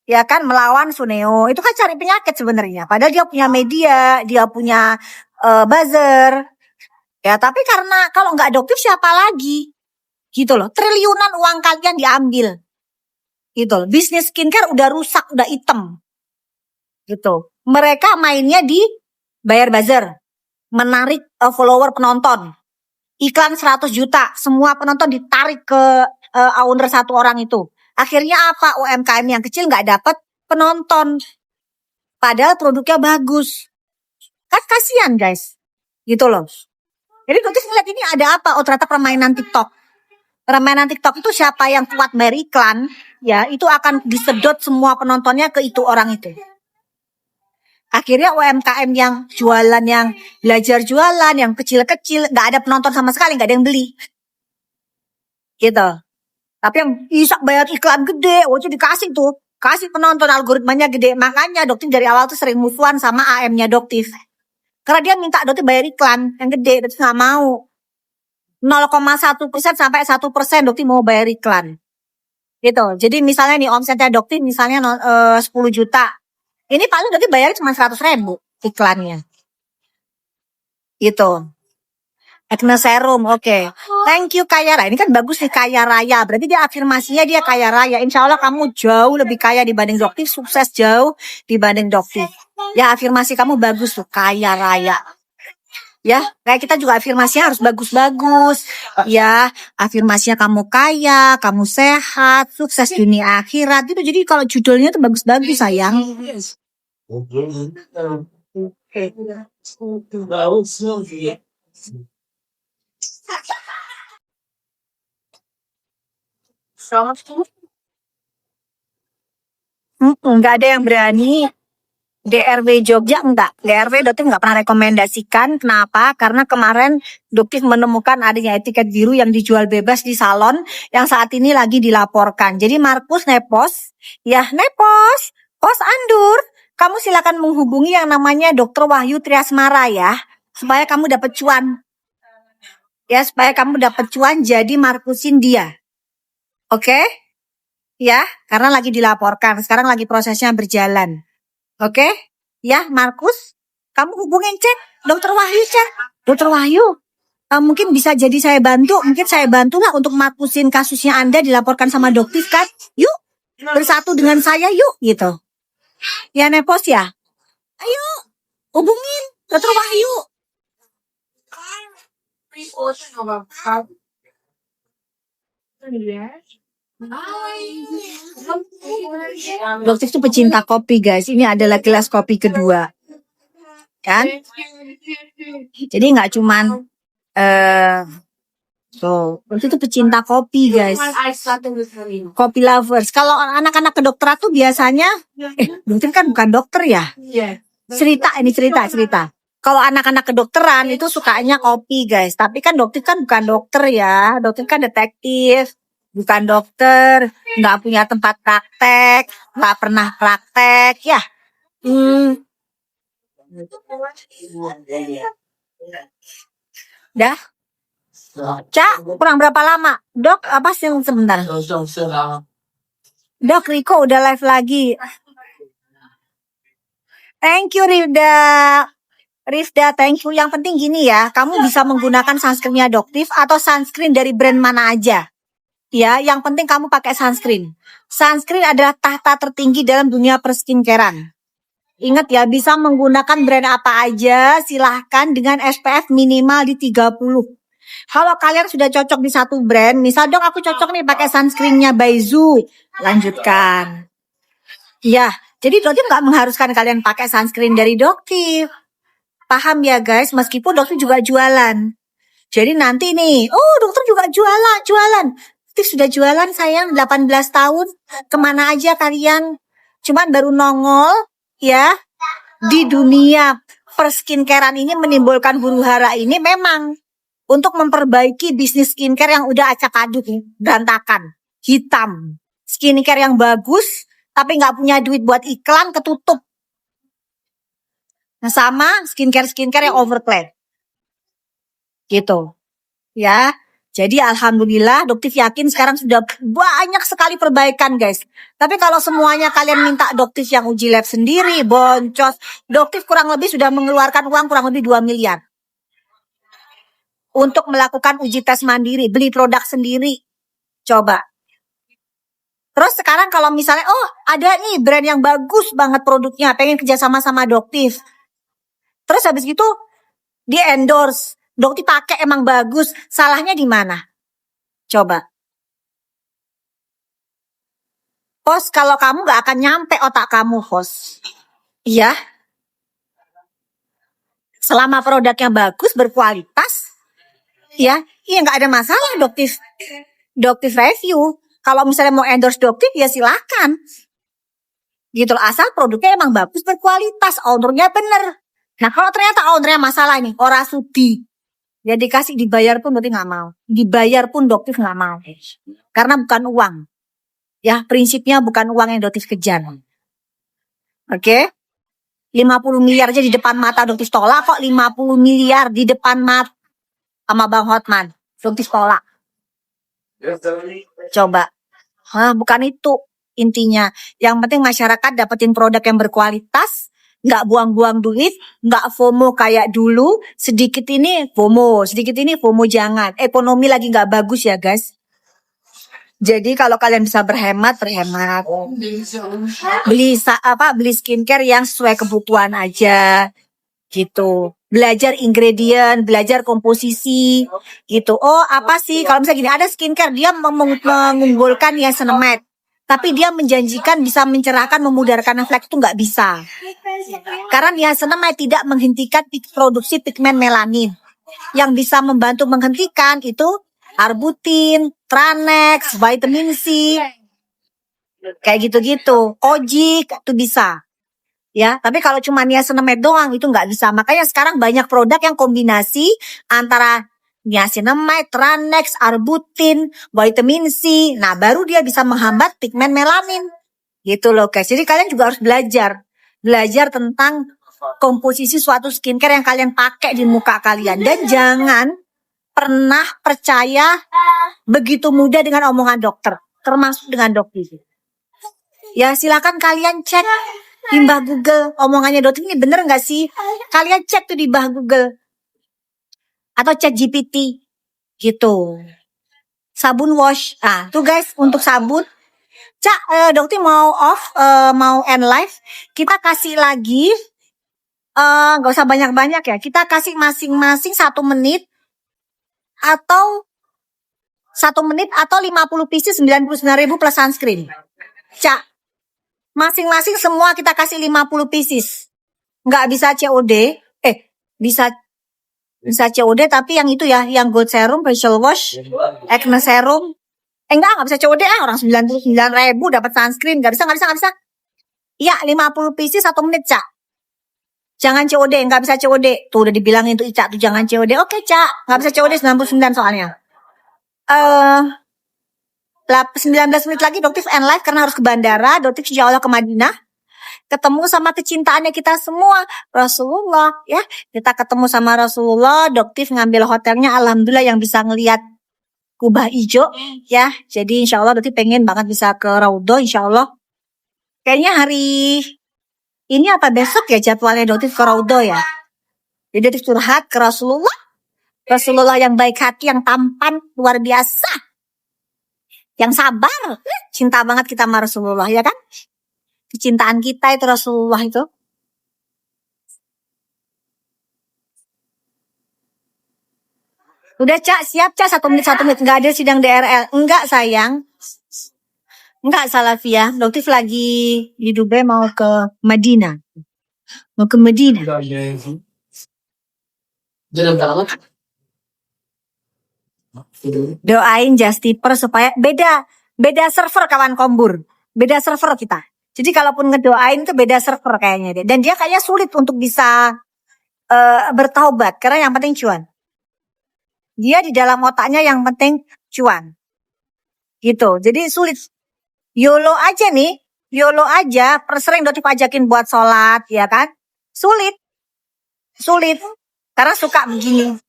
ya kan, melawan Suneo. Itu kan cari penyakit sebenarnya. Padahal dia punya media, dia punya buzzer. Ya, tapi karena kalau nggak adoptif siapa lagi? Gitu loh. Triliunan uang kalian diambil. Gitu loh. Bisnis skincare udah rusak, udah hitam. Gitu. Mereka mainnya di bayar buzzer. Menarik follower penonton. Iklan 100 juta. Semua penonton ditarik ke owner satu orang itu. Akhirnya apa? UMKM yang kecil nggak dapat penonton. Padahal produknya bagus. Kan kasihan guys. Gitu loh. Jadi notice ngeliat ini ada apa? Oh ternyata permainan TikTok. Permainan TikTok itu siapa yang kuat bayar iklan, ya itu akan disedot semua penontonnya ke itu orang itu. Akhirnya UMKM yang jualan, yang belajar jualan, yang kecil-kecil, nggak ada penonton sama sekali, nggak ada yang beli. Gitu. Tapi yang bisa bayar iklan gede, itu dikasih tuh. Kasih penonton, algoritmanya gede. Makanya Doktif dari awal tuh sering musuhan sama AM-nya Doktif. Karena dia minta Doktif bayar iklan yang gede, Doktif nggak mau. 0,1% sampai 1% Doktif mau bayar iklan. Gitu. Jadi misalnya nih omsetnya Doktif misalnya 10 juta. Ini paling Doktif bayar cuma 100.000 iklannya. Gitu. Acne serum, oke. Thank you kaya raya. Ini kan bagus nih, kaya raya. Berarti dia afirmasinya dia kaya raya. Insya Allah kamu jauh lebih kaya dibanding Doktif. Sukses jauh dibanding Doktif. Ya afirmasi kamu bagus tuh, kaya raya. Ya, kayak kita juga afirmasinya harus bagus-bagus. Ya, afirmasinya kamu kaya, kamu sehat, sukses dunia akhirat. Itu jadi kalau judulnya tuh bagus-bagus sayang. Nggak ada yang berani. DRW Jogja enggak. DRW Doktif nggak pernah rekomendasikan. Kenapa? Karena kemarin Doktif menemukan adanya etiket biru yang dijual bebas di salon yang saat ini lagi dilaporkan. Jadi Markus nepos, ya nepos, pos Andur, kamu silakan menghubungi yang namanya Dr. Wahyu Triasmara ya, supaya kamu dapat cuan. Ya, supaya kamu dapat cuan jadi Markusin dia. Oke? Ya, karena lagi dilaporkan. Sekarang lagi prosesnya berjalan. Oke, ya Markus, kamu hubungin cek, Dokter Wahyu cek, Dokter Wahyu, mungkin bisa jadi saya bantu, mungkin saya bantulah untuk Markusin kasusnya Anda dilaporkan sama Doktif kan, yuk bersatu dengan saya yuk gitu, ya nepos ya, ayo hubungin Dokter Wahyu. Dokter itu pecinta kopi guys, ini adalah gelas kopi kedua kan, jadi nggak cuman dokter itu pecinta kopi guys, kopi lovers. Kalau anak-anak kedokteran tuh biasanya dokter kan bukan dokter ya, cerita. Kalau anak-anak kedokteran itu sukanya kopi guys, tapi kan dokter kan bukan dokter ya, dokter kan detektif. Bukan dokter, nggak punya tempat praktek, nggak pernah praktek, ya. Dah, Cak, kurang berapa lama? Dok, apa sih sebentar? Dok, Riko udah live lagi. Thank you, Rifda, thank you. Yang penting gini ya, kamu bisa menggunakan sunscreennya Doktif atau sunscreen dari brand mana aja. Ya, yang penting kamu pakai sunscreen. Sunscreen adalah tahta tertinggi dalam dunia perskincarean. Ingat ya, bisa menggunakan brand apa aja, silahkan dengan SPF minimal di 30. Kalau kalian sudah cocok di satu brand, misal dok aku cocok nih pakai sunscreennya Baizu, lanjutkan. Ya, jadi Doktif nggak mengharuskan kalian pakai sunscreen dari Doktif. Paham ya guys, meskipun Doktif juga jualan. Jadi nanti nih, oh dokter juga jualan. Doktif sudah jualan sayang 18 tahun. Kemana aja kalian? Cuman baru nongol ya di dunia perskincarean ini, menimbulkan huru hara ini memang untuk memperbaiki bisnis skincare yang udah acak aduk, berantakan, hitam. Skincare yang bagus tapi nggak punya duit buat iklan, ketutup. Nah sama skincare yang overclaim gitu ya. Jadi alhamdulillah Doktif yakin sekarang sudah banyak sekali perbaikan guys. Tapi kalau semuanya kalian minta Doktif yang uji lab sendiri, boncos, Doktif kurang lebih sudah mengeluarkan uang kurang lebih 2 miliar. Untuk melakukan uji tes mandiri, beli produk sendiri. Coba. Terus sekarang kalau misalnya, oh ada nih brand yang bagus banget produknya, pengen kerjasama sama Doktif. Terus habis itu, di endorse. Doktif pakai emang bagus, salahnya di mana? Coba. Host, kalau kamu gak akan nyampe otak kamu, host. Iya. Selama produknya bagus, berkualitas, ya, iya gak ada masalah Doktif review. Kalau misalnya mau endorse Doktif, ya silakan. Gitu loh, asal produknya emang bagus, berkualitas, ownernya bener. Nah kalau ternyata ownernya masalah nih, ora sudi. Ya dikasih dibayar pun Doktif nggak mau. Dibayar pun Doktif nggak mau. Karena bukan uang. Ya prinsipnya bukan uang yang Doktif kejar. Oke? 50 miliar aja di depan mata Doktif tolak kok. 50 miliar di depan mata sama Bang Hotman. Doktif tolak. Coba. Bukan itu intinya. Yang penting masyarakat dapetin produk yang berkualitas. Nggak buang-buang duit, nggak FOMO kayak dulu, sedikit ini FOMO jangan. Ekonomi lagi nggak bagus ya guys. Jadi kalau kalian bisa berhemat. Beli skincare yang sesuai kebutuhan aja, gitu. Belajar ingredient, belajar komposisi, gitu. Oh apa sih? Kalau misalnya gini, ada skincare dia mengunggulkan niacinamide. Tapi dia menjanjikan bisa mencerahkan, memudarkan flek itu nggak bisa. Karena niacinamide tidak menghentikan produksi pigmen melanin. Yang bisa membantu menghentikan itu arbutin, Tranex, vitamin C, kayak gitu-gitu. Ojik itu bisa. Ya, tapi kalau cuma niacinamide doang itu nggak bisa. Makanya sekarang banyak produk yang kombinasi antara niacinamide, Tranex, arbutin, vitamin C. Nah, baru dia bisa menghambat pigmen melanin. Gitu loh guys. Jadi kalian juga harus belajar tentang komposisi suatu skincare yang kalian pakai di muka kalian. Dan jangan pernah percaya begitu mudah dengan omongan dokter, termasuk dengan Doktif. Ya silakan kalian cek di mbah Google, omongannya Doktif ini bener nggak sih? Kalian cek tuh di mbah Google atau cek GPT gitu. Sabun wash. Tuh guys, untuk sabun Cak, Doktif mau mau end live, kita kasih lagi, gak usah banyak-banyak ya, kita kasih masing-masing 1 menit, atau 50 pieces 99.000 plus sunscreen. Cak, masing-masing semua kita kasih 50 pieces. Nggak bisa COD, bisa COD tapi yang itu ya, yang gold serum, facial wash, acne serum. Enggak bisa COD orang 99.000 dapat sunscreen. Enggak bisa. Iya, 50 pieces 1 menit, Cak. Jangan COD, enggak bisa COD. Tuh udah dibilangin tuh Ica tuh jangan COD. Oke, Cak. Enggak bisa COD 99 soalnya. 19 menit lagi Doktif end live karena harus ke bandara. Doktif insya Allah ke Madinah. Ketemu sama kecintaannya kita semua, Rasulullah ya. Kita ketemu sama Rasulullah, Doktif ngambil hotelnya alhamdulillah yang bisa ngelihat Kubah Ijo ya. Jadi insya Allah Doktif pengen banget bisa ke Raudhah insya Allah. Kayaknya hari ini apa besok ya jadwalnya Doktif ke Raudhah ya. Jadi Doktif curhat ke Rasulullah. Rasulullah yang baik hati, yang tampan, luar biasa. Yang sabar. Cinta banget kita sama Rasulullah ya kan. Kecintaan kita itu Rasulullah itu. Udah Cak, siap Cak 1 menit. Enggak ada sidang DRL. Enggak sayang. Enggak Salafia. Doktif lagi di Dubai mau ke Madinah. Doain Justiper supaya beda server kawan Kombur. Beda server kita. Jadi kalaupun ngedoain itu beda server kayaknya deh. Dan dia kayaknya sulit untuk bisa bertaubat karena yang penting cuan. Dia di dalam otaknya yang penting cuan. Gitu. Jadi sulit. YOLO aja nih. YOLO aja. Sering Doktif ajakin buat sholat. Ya kan. Sulit. Karena suka begini.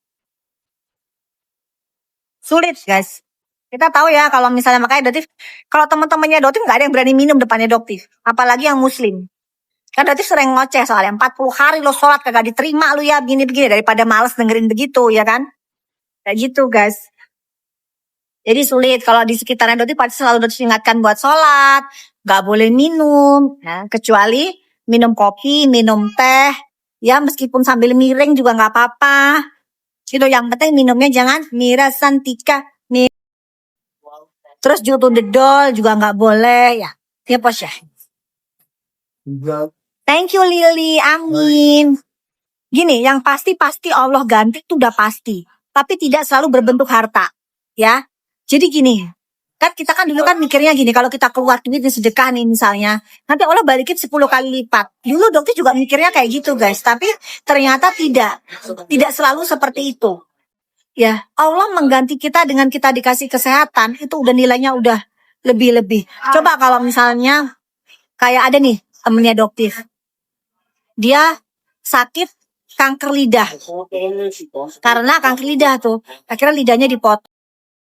Sulit guys. Kita tahu ya kalau misalnya makanya Doktif, kalau teman-temannya Doktif nggak ada yang berani minum depannya Doktif, apalagi yang muslim. Kan Doktif sering ngoceh soalnya 40 hari lo sholat kagak diterima lu ya begini-begini, daripada males dengerin begitu ya kan. Kayak gitu guys. Jadi sulit kalau di sekitarnya Doktif pasti selalu Doktif ingatkan buat sholat, nggak boleh minum, nah, kecuali minum kopi, minum teh, ya meskipun sambil miring juga nggak apa-apa. Gitu, yang penting minumnya jangan mirasantika. Terus jutu dedol juga nggak boleh ya. Ya pos ya. Thank you Lily, amin. Gini, yang pasti Allah ganti itu udah pasti. Tapi tidak selalu berbentuk harta. Ya. Jadi gini, kan kita kan dulu kan mikirnya gini, kalau kita keluar duit sedekah nih misalnya, nanti Allah balikin 10 kali lipat. Dulu dokter juga mikirnya kayak gitu guys, tapi ternyata tidak selalu seperti itu. Ya, Allah mengganti kita dengan kita dikasih kesehatan, itu udah nilainya udah lebih-lebih. Coba kalau misalnya kayak ada nih temennya dokter, dia sakit kanker lidah. Karena kanker lidah tuh, akhirnya lidahnya dipotong,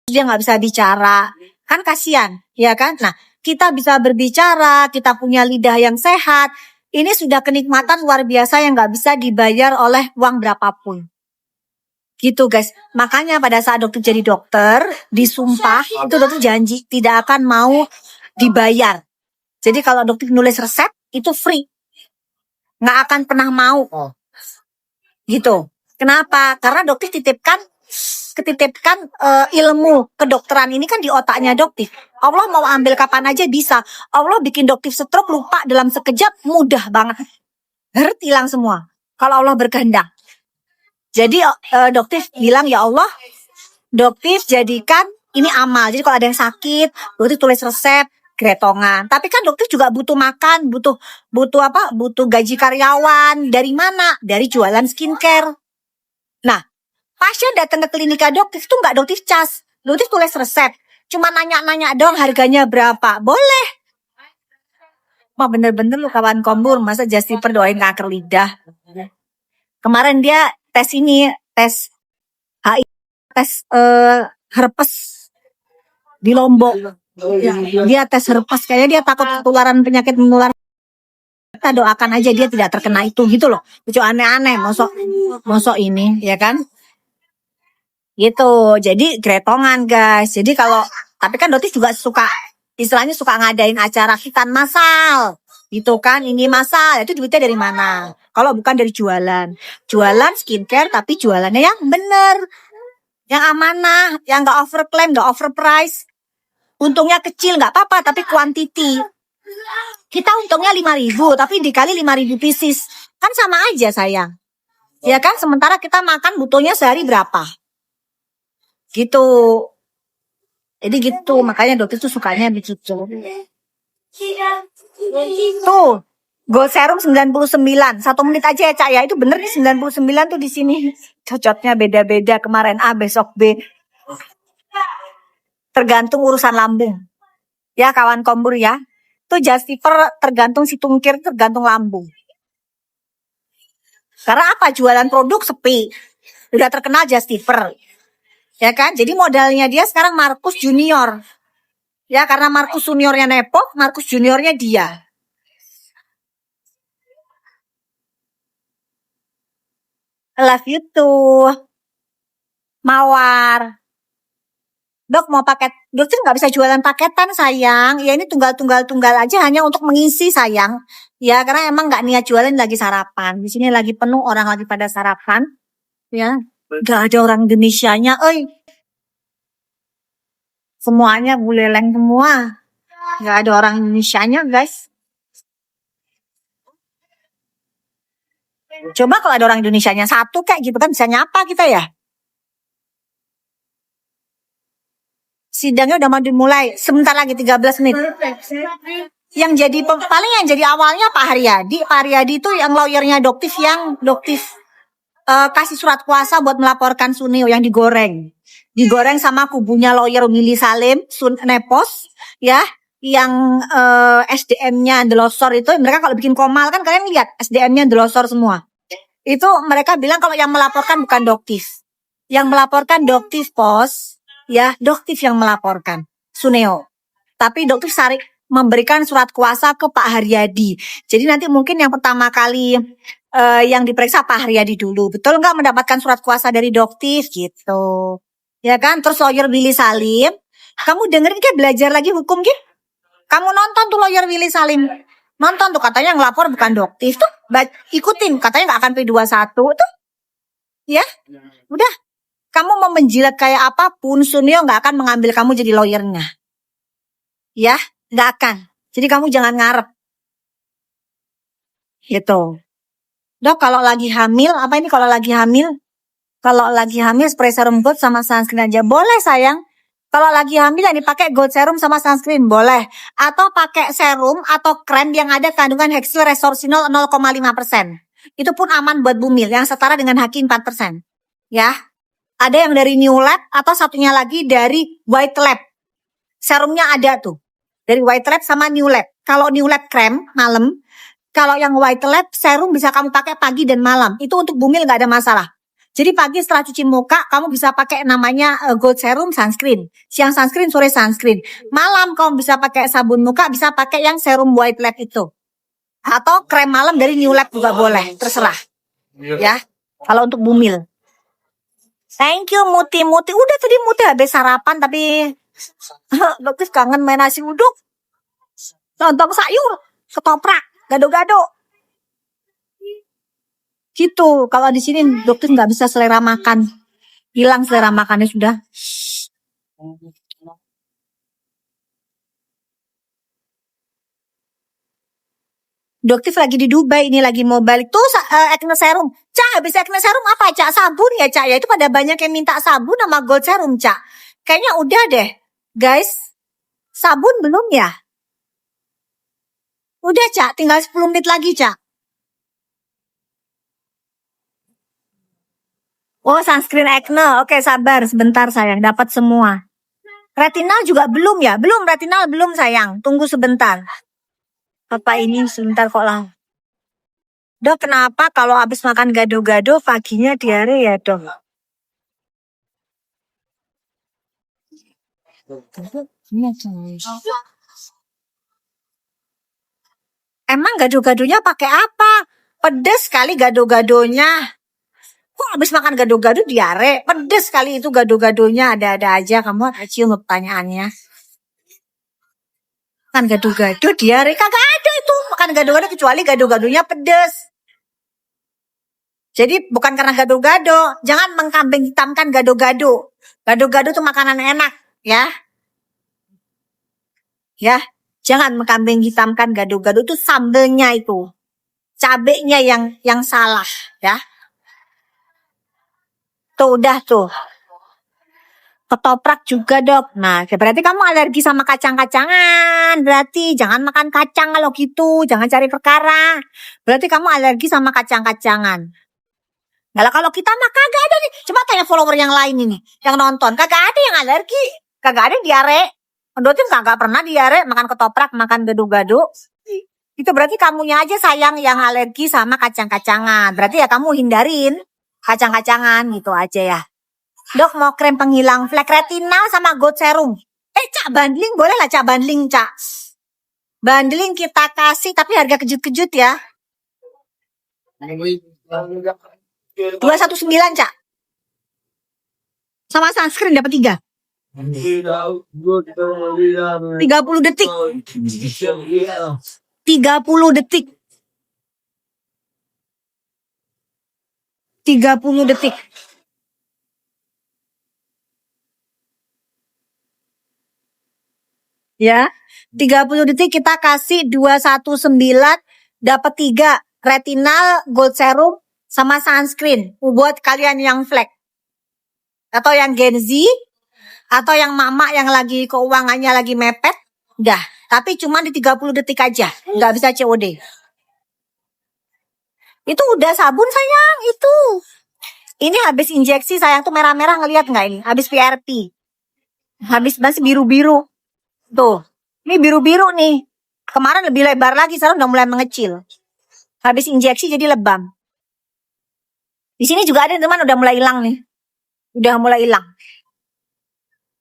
dia nggak bisa bicara. Kan kasihan, ya kan? Nah, kita bisa berbicara, kita punya lidah yang sehat. Ini sudah kenikmatan luar biasa yang nggak bisa dibayar oleh uang berapapun. Gitu guys. Makanya pada saat dokter jadi dokter, disumpah, itu dokter janji tidak akan mau dibayar. Jadi kalau dokter nulis resep, itu free. Nggak akan pernah mau. Gitu. Kenapa? Karena dokter ketitipkan ilmu kedokteran ini kan di otaknya dokter. Allah mau ambil kapan aja bisa. Allah bikin dokter stroke lupa dalam sekejap, mudah banget. Hilang semua. Kalau Allah berkehendak. Jadi dokter bilang, ya Allah, dokter jadikan ini amal. Jadi kalau ada yang sakit, dokter tulis resep, gretongan. Tapi kan dokter juga butuh makan, butuh apa? Butuh gaji karyawan. Dari mana? Dari jualan skincare. Nah, pasien datang ke klinika dokter itu nggak dokter cas, dokter tulis resep. Cuma nanya-nanya doang harganya berapa. Boleh. Wah bener-bener lu kawan kombur, masa Jastiper doain kanker lidah. Kemarin dia tes HIV, tes herpes di Lombok. Dia tes herpes, kayaknya dia takut ketularan penyakit menular. Kita doakan aja dia tidak terkena itu gitu loh. Lucu aneh-aneh, mosok ini, ya kan? Gitu. Jadi gretongan guys. Jadi tapi kan Dotis juga istilahnya suka ngadain acara khitan masal. Gitu kan, ini masal, itu duitnya dari mana? Kalau bukan dari jualan skincare, tapi jualannya yang bener, yang amanah, yang nggak overclaim, nggak overprice. Untungnya kecil nggak apa-apa, tapi quantity. Kita untungnya 5.000, tapi dikali 5.000 pieces, kan sama aja sayang. Ya kan, sementara kita makan butuhnya sehari berapa? Gitu. Jadi gitu, makanya dokter tuh sukanya begitu. Tuh, Gold Serum 99, 1 menit aja ya Cak ya, itu bener nih 99 tuh di sini. Cocoknya beda-beda, kemarin A, besok B. Tergantung urusan lambung. Ya kawan kombur ya. Tuh Jastiper tergantung si tungkir, tergantung lambung. Karena apa? Jualan produk sepi. Udah terkenal Jastiper. Ya kan? Jadi modalnya dia sekarang Markus Junior. Ya karena Markus Juniornya Nepo, Markus Juniornya dia. I love you too. Mawar. Dok mau paket, dokter nggak bisa jualan paketan sayang. Ya ini tunggal aja hanya untuk mengisi sayang. Ya karena emang nggak niat jualan, lagi sarapan. Di sini lagi penuh orang lagi pada sarapan. Ya nggak ada orang Indonesianya, semuanya buleleng semua. Nggak ada orang Indonesianya guys. Coba kalau ada orang Indonesianya satu kayak gitu kan bisa nyapa kita ya. Sidangnya udah mau dimulai, sebentar lagi 13 menit. Yang jadi awalnya Pak Haryadi. Pak Haryadi itu yang lawyernya Doktif kasih surat kuasa buat melaporkan Suneo yang digoreng sama kubunya lawyer Willy Salim, Nepos, ya, yang SDM-nya ndelosor itu. Mereka kalau bikin komal kan kalian lihat SDM-nya ndelosor semua. Itu mereka bilang kalau yang melaporkan bukan Doktif, yang melaporkan Doktif Pos. ya Doktif yang melaporkan Suneo. Tapi Doktif memberikan surat kuasa ke Pak Haryadi. Jadi nanti mungkin yang pertama kali yang diperiksa Pak Haryadi dulu. Betul nggak mendapatkan surat kuasa dari Doktif gitu? Ya kan? Terus lawyer Willy Salim, kamu dengerin kayak belajar lagi hukum gitu? Kamu nonton tuh lawyer Willy Salim. Nonton tuh katanya ngelapor bukan Doktif tuh. Ikutin katanya nggak akan P21 tuh. Ya, udah. Kamu mau menjilat kayak apapun, Sunio nggak akan mengambil kamu jadi lawyernya. Ya, nggak akan. Jadi kamu jangan ngarep. Gitu. Dok, kalau lagi hamil, apa ini kalau lagi hamil? Kalau lagi hamil spray serum gold sama sunscreen aja. Boleh sayang. Kalau lagi hamil yang dipakai gold serum sama sunscreen boleh. Atau pakai serum atau krem yang ada kandungan hexyl resorcinol 0,5%. Itu pun aman buat bumil yang setara dengan Haki 4%. Ya. Ada yang dari New Lab atau satunya lagi dari White Lab. Serumnya ada tuh. Dari White Lab sama New Lab. Kalau New Lab krem malam, kalau yang White Lab serum bisa kamu pakai pagi dan malam. Itu untuk bumil nggak ada masalah. Jadi pagi setelah cuci muka, kamu bisa pakai namanya gold serum sunscreen. Siang sunscreen, sore sunscreen. Malam kamu bisa pakai sabun muka, bisa pakai yang serum White Lab itu. Atau krem malam dari New Lab juga boleh, terserah. Ya, kalau untuk bumil. Thank you Muti. Udah tadi Muti habis sarapan tapi Doktif kangen main nasi uduk. Lontong sayur, ketoprak, gado-gado. Gitu. Kalau di sini Doktif nggak bisa selera makan. Hilang selera makannya sudah. Doktif lagi di Dubai, ini lagi mau balik tuh acne serum. Cak, habis acne serum apa Cak? Sabun ya Cak? Ya itu pada banyak yang minta sabun sama gold serum Cak. Kayaknya udah deh. Guys, sabun belum ya? Udah Cak, tinggal 10 menit lagi Cak. Oh, sunscreen acne. Oke, sabar sebentar sayang, dapat semua. Retinal juga belum ya? Belum, retinal belum sayang. Tunggu sebentar. Apa ini sebentar kok lah. Dok, kenapa kalau habis makan gado-gado paginya diare ya, Dok? Emang gado-gadonya pakai apa? Pedes sekali gado-gadonya. Kok habis makan gado-gado diare? Pedes sekali itu gado-gadonya. Ada-ada aja kamu cium pertanyaannya. Makan gado-gado diare? Kagak ada itu. Makan gado-gado kecuali gado-gadonya pedes. Jadi bukan karena gado-gado. Jangan mengkambing hitamkan gado-gado. Gado-gado itu makanan enak. Ya. Ya. Jangan mengkambing hitamkan gado-gado itu sambelnya itu. Cabenya yang salah. Ya. Tuh udah tuh. Ketoprak juga Dok. Nah berarti kamu alergi sama kacang-kacangan. Berarti jangan makan kacang kalau gitu. Jangan cari perkara. Berarti kamu alergi sama kacang-kacangan. Nah kalau kita mah kagak ada nih. Coba tanya follower yang lain ini. Yang nonton. Kagak ada yang alergi. Kagak ada yang diare. Mendotin kagak pernah diare. Makan ketoprak, makan gado-gado. Itu berarti kamunya aja sayang yang alergi sama kacang-kacangan. Berarti ya kamu hindarin kacang-kacangan gitu aja ya. Dok mau krem penghilang flek retinal sama gold serum. Cak bundling boleh lah Cak bundling Cak. Bundling kita kasih tapi harga kejut-kejut ya. 219 Cak. Sama sunscreen dapat 3. 30 detik. 30 detik. 30 detik. Ya, 30 detik kita kasih 219 dapat 3 retinal, gold serum sama sunscreen buat kalian yang flek atau yang Gen Z atau yang mama yang lagi keuangannya lagi mepet, udah. Tapi cuma di 30 detik aja, nggak bisa COD. Itu udah sabun sayang itu. Ini habis injeksi sayang tuh merah-merah ngelihat nggak ini? Habis PRP, habis masih biru-biru. Tuh, ini biru-biru nih. Kemarin lebih lebar lagi, sekarang udah mulai mengecil. Habis injeksi jadi lebam. Di sini juga ada teman udah mulai hilang nih. Udah mulai hilang.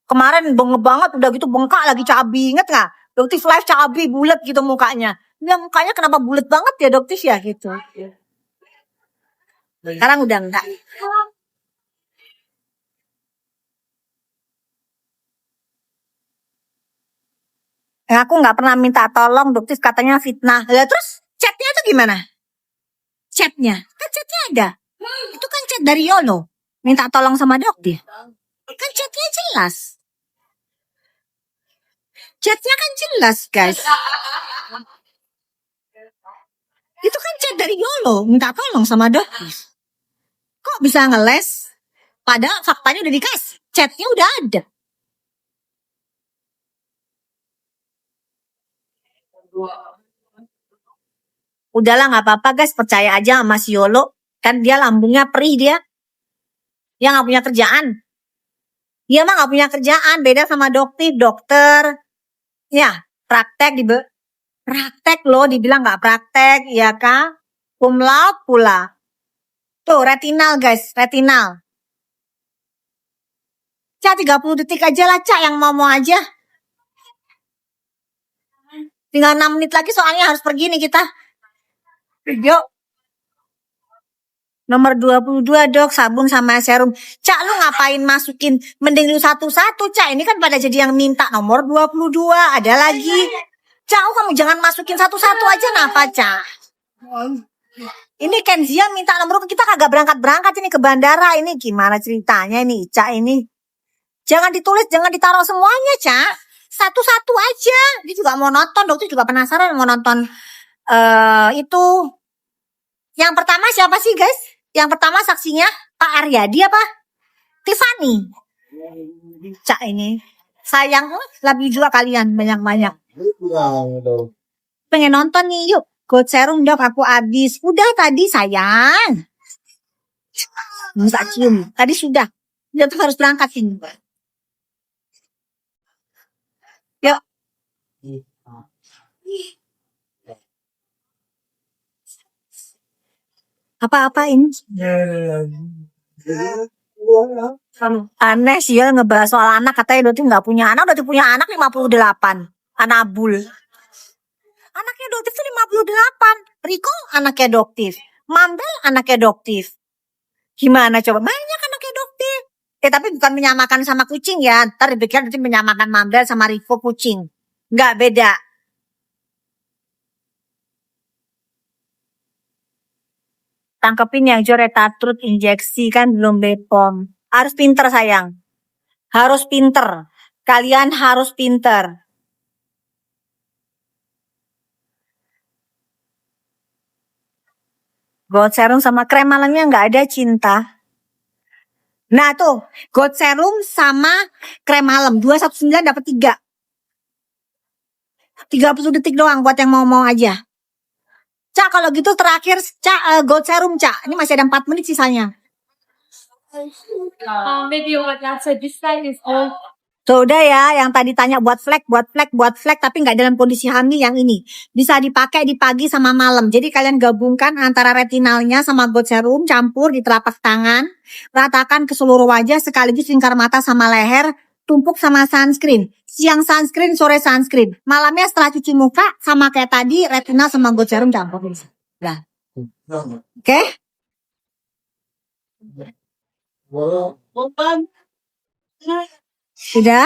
Kemarin bengep banget, udah gitu bengkak lagi cabi, inget nggak? Doktif live cabi bulat gitu mukanya. Ya mukanya kenapa bulat banget ya Doktif ya gitu. Sekarang udah enggak. Aku nggak pernah minta tolong, Doktif katanya fitnah. Lah terus chatnya tuh gimana? Chatnya, kan chatnya ada. Itu kan chat dari Yolo. Minta tolong sama Doktif. Kan chatnya jelas. Chatnya kan jelas guys. Itu kan chat dari Yolo, minta tolong sama Doktif. Kok bisa ngeles? Padahal faktanya udah dikasih, chatnya udah ada. Udahlah nggak apa-apa guys, percaya aja sama si Yolo. Kan dia lambungnya perih dia. Dia nggak punya kerjaan. Dia mah nggak punya kerjaan, beda sama Doktif, dokter. Ya, praktek praktek loh, dibilang nggak praktek, ya kak? Cum laude pula. Tuh, retinal guys, retinal. Cak 30 detik aja lah Cak, yang mau aja. Tinggal 6 menit lagi soalnya harus pergi nih kita. Yuk. Nomor 22 dok, sabun sama serum. Cak lu ngapain masukin, mending lu satu-satu Cak, ini kan pada jadi yang minta nomor 22, ada lagi. Cak kamu jangan masukin satu-satu aja, kenapa Cak? Ini Kenzia minta nomor, kita kagak berangkat-berangkat ini ke bandara, ini gimana ceritanya ini Cak ini. Jangan ditulis, jangan ditaruh semuanya Cak, satu-satu aja. Dia juga mau nonton, dokter juga penasaran mau nonton itu. Yang pertama siapa sih guys? Yang pertama saksinya Pak Aryadi apa? Tiffany. Cak ini sayang, lebih juga kalian banyak-banyak. Pengen nonton nih, yuk. God serum dok, aku habis. Udah tadi sayang. Minta cium. Tadi sudah. Dia tuh harus berangkat sini. Yuk. Apa-apa ini? Aneh sih ya ngebahas soal anak, katanya Doti nggak punya anak, Doti punya anak 58, Anabul. Anaknya adoptif tuh 58. Riko anaknya adoptif. Mambel anaknya adoptif. Gimana coba? Banyak anaknya adoptif. Tapi bukan menyamakan sama kucing ya. Ntar dipikir nanti menyamakan Mambel sama Riko kucing. Nggak, beda. Tangkepin yang Joretatrut injeksi kan belum Bepom. Harus pinter sayang. Harus pinter. Kalian harus pinter. God serum sama krem malamnya nggak ada cinta. Nah tuh, God serum sama krem malam 219 dapat 3. 30 detik doang buat yang mau aja. Cak kalau gitu terakhir Cak God serum Cak. Ini masih ada 4 menit sisanya. Maybe what I said this time is all. Tuh udah ya, yang tadi tanya buat flag, tapi nggak dalam kondisi hamil yang ini. Bisa dipakai di pagi sama malam. Jadi kalian gabungkan antara retinalnya sama God serum, campur di telapak tangan, ratakan ke seluruh wajah sekaligus lingkar mata sama leher, tumpuk sama sunscreen. Siang sunscreen, sore sunscreen. Malamnya setelah cuci muka sama kayak tadi, retinal sama God serum campur. Nah. Oke? Sudah?